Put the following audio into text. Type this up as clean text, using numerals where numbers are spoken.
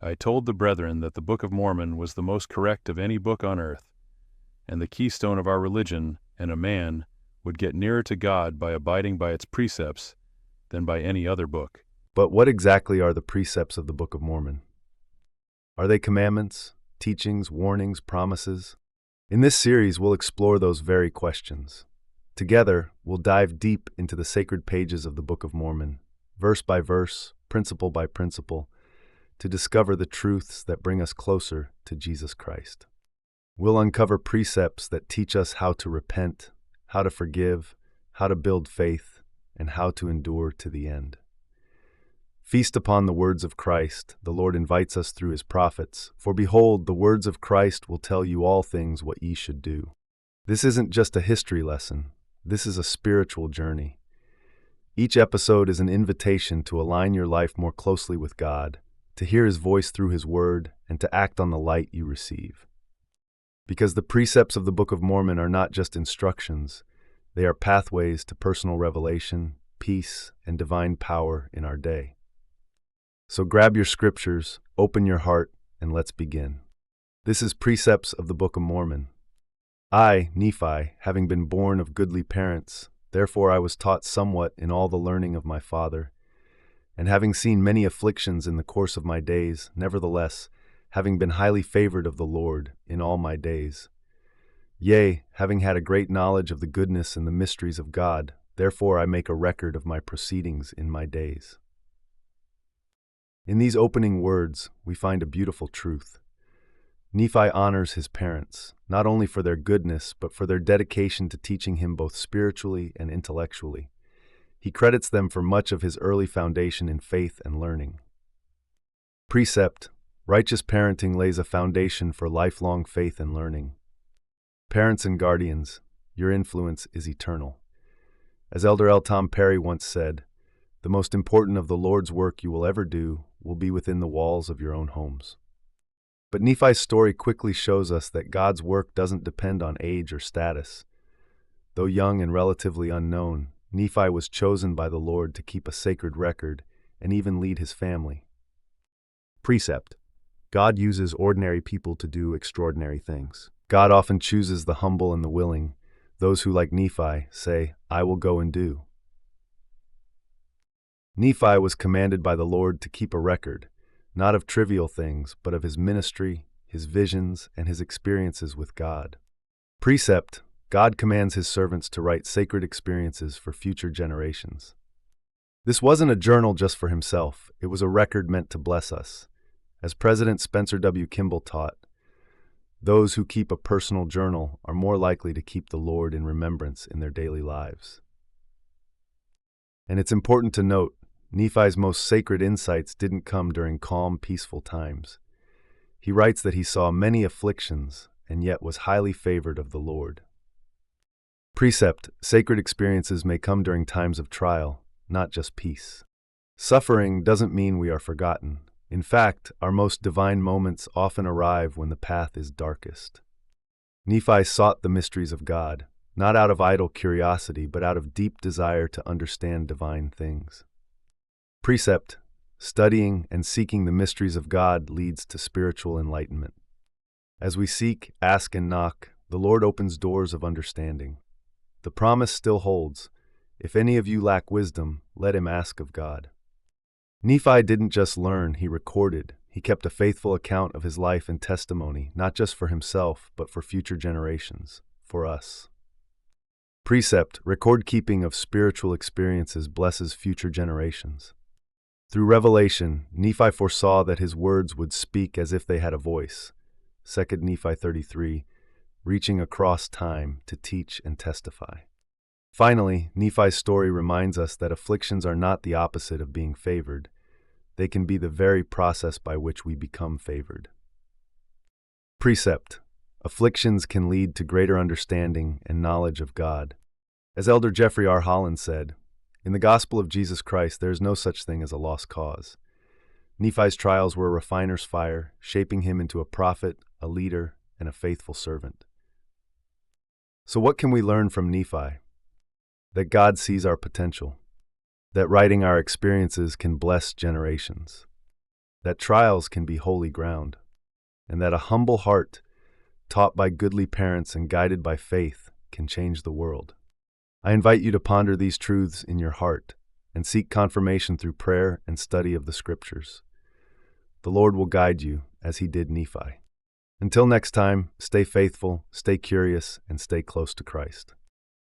I told the brethren that the Book of Mormon was the most correct of any book on earth, and the keystone of our religion, and a man would get nearer to God by abiding by its precepts than by any other book. But what exactly are the precepts of the Book of Mormon? Are they commandments, teachings, warnings, promises? In this series, we'll explore those very questions. Together, we'll dive deep into the sacred pages of the Book of Mormon, verse by verse, principle by principle, to discover the truths that bring us closer to Jesus Christ. We'll uncover precepts that teach us how to repent, how to forgive, how to build faith, and how to endure to the end. Feast upon the words of Christ, the Lord invites us through his prophets. For behold, the words of Christ will tell you all things what ye should do. This isn't just a history lesson. This is a spiritual journey. Each episode is an invitation to align your life more closely with God, to hear his voice through his word, and to act on the light you receive. Because the precepts of the Book of Mormon are not just instructions, they are pathways to personal revelation, peace, and divine power in our day. So grab your scriptures, open your heart, and let's begin. This is Precepts of the Book of Mormon. I, Nephi, having been born of goodly parents, therefore I was taught somewhat in all the learning of my father, and having seen many afflictions in the course of my days, nevertheless, having been highly favored of the Lord in all my days. Yea, having had a great knowledge of the goodness and the mysteries of God, therefore I make a record of my proceedings in my days. In these opening words, we find a beautiful truth. Nephi honors his parents, not only for their goodness, but for their dedication to teaching him both spiritually and intellectually. He credits them for much of his early foundation in faith and learning. Precept: righteous parenting lays a foundation for lifelong faith and learning. Parents and guardians, your influence is eternal. As Elder L. Tom Perry once said, the most important of the Lord's work you will ever do will be within the walls of your own homes. But Nephi's story quickly shows us that God's work doesn't depend on age or status. Though young and relatively unknown, Nephi was chosen by the Lord to keep a sacred record and even lead his family. Precept: God uses ordinary people to do extraordinary things. God often chooses the humble and the willing, those who, like Nephi, say, I will go and do. Nephi was commanded by the Lord to keep a record, not of trivial things, but of his ministry, his visions, and his experiences with God. Precept: God commands his servants to write sacred experiences for future generations. This wasn't a journal just for himself, it was a record meant to bless us. As President Spencer W. Kimball taught, those who keep a personal journal are more likely to keep the Lord in remembrance in their daily lives. And it's important to note, Nephi's most sacred insights didn't come during calm, peaceful times. He writes that he saw many afflictions and yet was highly favored of the Lord. Precept: sacred experiences may come during times of trial, not just peace. Suffering doesn't mean we are forgotten. In fact, our most divine moments often arrive when the path is darkest. Nephi sought the mysteries of God, not out of idle curiosity, but out of deep desire to understand divine things. Precept: studying and seeking the mysteries of God leads to spiritual enlightenment. As we seek, ask, and knock, the Lord opens doors of understanding. The promise still holds, if any of you lack wisdom, let him ask of God. Nephi didn't just learn, he recorded. He kept a faithful account of his life and testimony, not just for himself, but for future generations, for us. Precept: record keeping of spiritual experiences blesses future generations. Through revelation, Nephi foresaw that his words would speak as if they had a voice. 2 Nephi 33, reaching across time to teach and testify. Finally, Nephi's story reminds us that afflictions are not the opposite of being favored. They can be the very process by which we become favored. Precept: afflictions can lead to greater understanding and knowledge of God. As Elder Jeffrey R. Holland said, in the gospel of Jesus Christ there is no such thing as a lost cause. Nephi's trials were a refiner's fire, shaping him into a prophet, a leader, and a faithful servant. So what can we learn from Nephi? That God sees our potential, that writing our experiences can bless generations, that trials can be holy ground, and that a humble heart, taught by goodly parents and guided by faith, can change the world. I invite you to ponder these truths in your heart and seek confirmation through prayer and study of the Scriptures. The Lord will guide you as He did Nephi. Until next time, stay faithful, stay curious, and stay close to Christ.